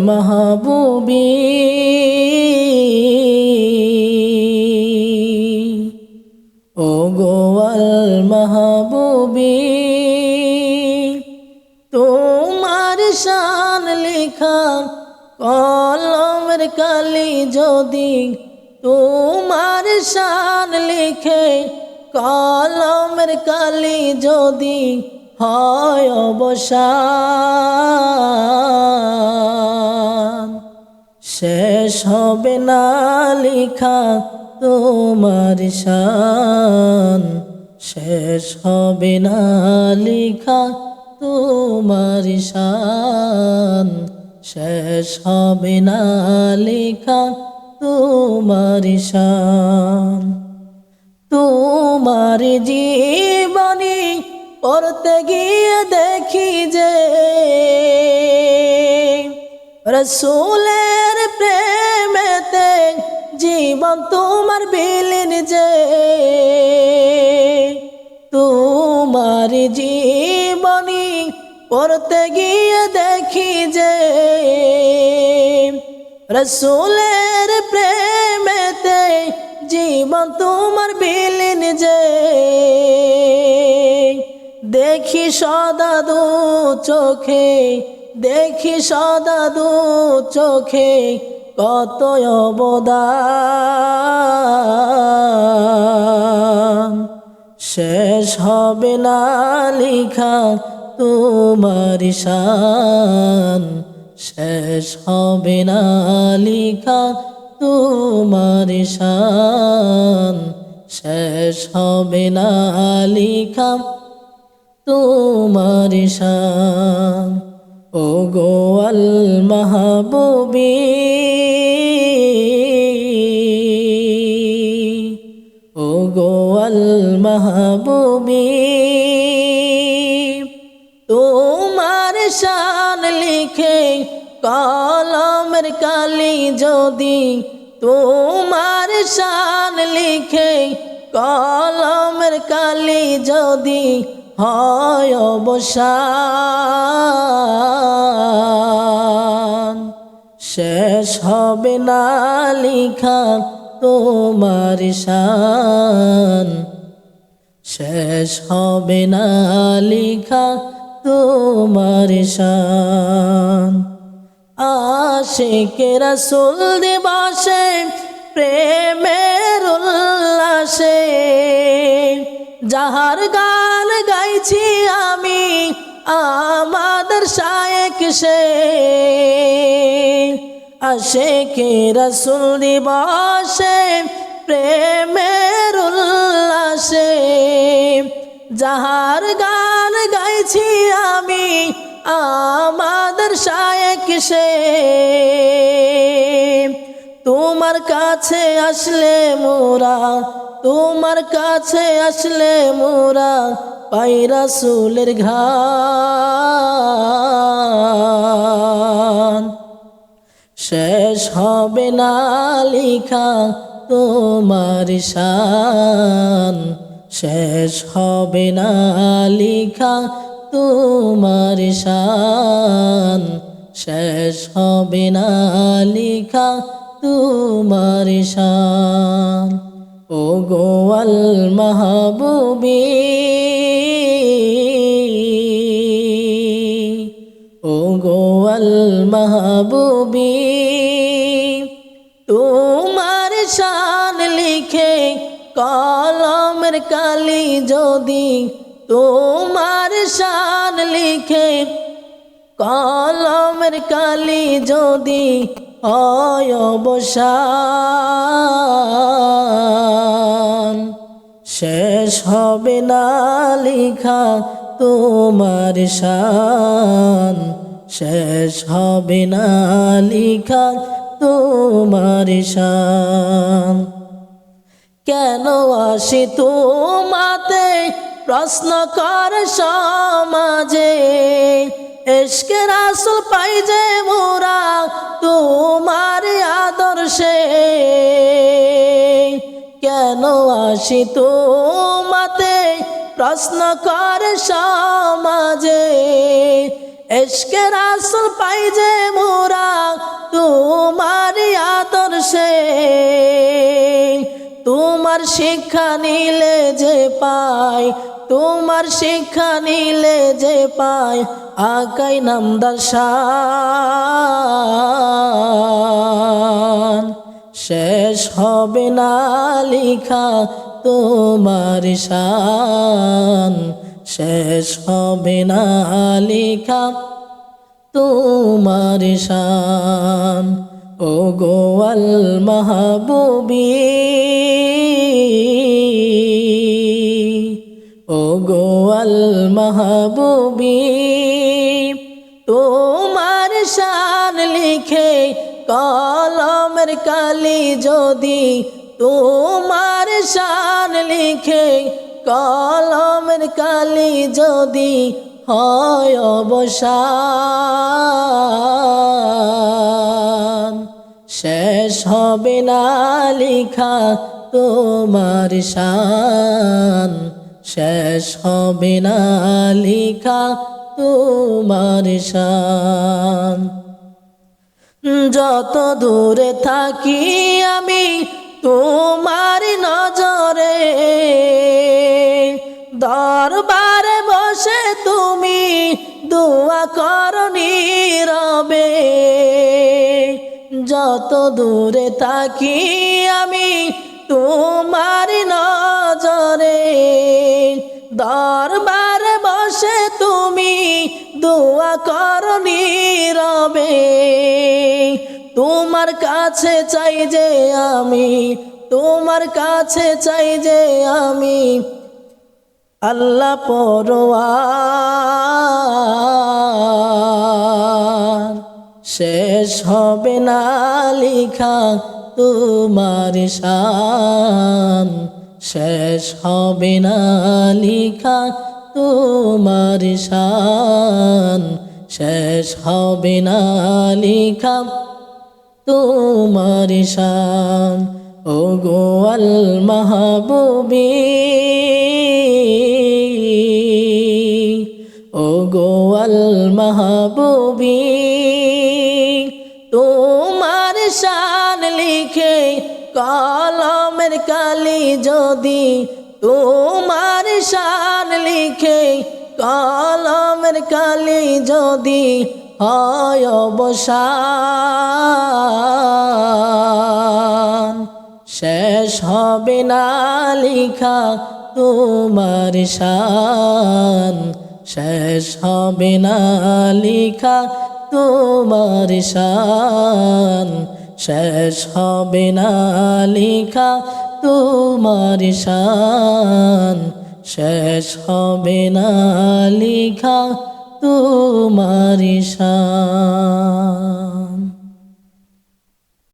মাহবুবী ও গো আল মাহবুবী তোমার শান লেখা কলমের কালি যদি তোমার শান লিখে কলমের কালি যদি হয় অবসান শেষ হবে না লিখা তোমার শান শেষ হবে না লিখা তোমার শান শেষ হবে না লিখা তোমার শান তোমার জীবনী পড়তে গিয়ে দেখি যে রসূলের প্রেমেতে জীবন তোমার বিলীন যে তোমার জীবনী পড়তে গিয়ে দেখি যে রসূলের প্রেমেতে জীবন তোমার বিলীন যে দেখি সদা দু চোখে দেখি সদা দু চোখে কত অবদান শেষ হবে না লিখা তোমার শান শেষ হবে না লিখা তোমার শান শেষ হবে না লিখা তোমার শান ও গো আল মাহবুবী ও গো আল মাহবুবী তোমার শান লিখে কলমের কালি যদি তোমার শান লিখে কলমের কালি যদি হয় অবসান শেষ হবে না লিখা তোমার শান শেষ হবে না লিখা তোমার শান আশিকে রাসূল দিবসে প্রেমের উল্লাসে যাহার গান গাইছি আমি আমাদের শায়েখ সে আশিকে রাসূল দিবসে প্রেমের উল্লাসে যাহার গান গাইছি আমি আমাদের শায়েখ সে তোমার কাছে আসলে মোরা তোমার কাছে আসলে মোরা পাই রাসূলের ঘ্রাণ শেষ হবে না লিখা তোমার শান শেষ হবে না লিখা তোমার শান শেষ হবে না লিখা তোমার শান ও গো আল মাহবুবী ও গো আল মাহবুবী তোমার শান লিখে কলমের কালি যদি তোমার শান লিখে কলমের কালি যদি হয় অবসান শেষ হবে না লিখা তোমার শান শেষ হবে না লিখা তোমার শান কেন আসি তোমাতে প্রশ্ন কর সমাজে ইশকে রাসূল পাই যে মোরা তোমার আদর্শে কেন আসি তোমাতে প্রশ্ন কর সমাজে ইশকে রাসূল পাই যে মোরা তোমার শিক্ষা নিলে যে পায়, তোমার শিক্ষা নিলে যে পায় আকাই নামদার শান। শেষ হবে না লিখা তোমার শান, শেষ হবে না লিখা তোমার শান। ও গো আল মাহবুবী, ও গো আল মাহবুবী, তোমার শান লিখে কলমের কালি যদি, তোমার শান লিখে কলমের কালি যদি হয় অবসান। শেষ হবে না লিখা তোমার শান, শেষ হবে না লিখা তোমার শান। যত দূরে থাকি আমি তোমার নজরে, দরবারে বসে তুমি দোয়া করো নীরবে। যত দূরে থাকি আমি তোমার নজরে, দরবারে বসে তুমি দোয়া করো নীরবে। তোমার কাছে চাই যে আমি, তোমার কাছে চাই যে আমি আল্লাহ পরওয়ার। শেষ হবে না লিখা তোমার শান, শেষ হবে না লিখা তোমার শান, শেষ হবে না লিখা তোমার শান। ও গো আল মাহবুবী, ও গো আল মাহবুবী, তোমার শান লিখে কলমের কালি যদি, তোমার শান লিখে কলমের কালি যদি হয় অবসান। শেষ হবে না লিখা তোমার শান, শেষ হবে না লিখা তোমার শান, শেষ হবে না লিখা তোমার শান, শেষ হবে না লিখা তোমার শান।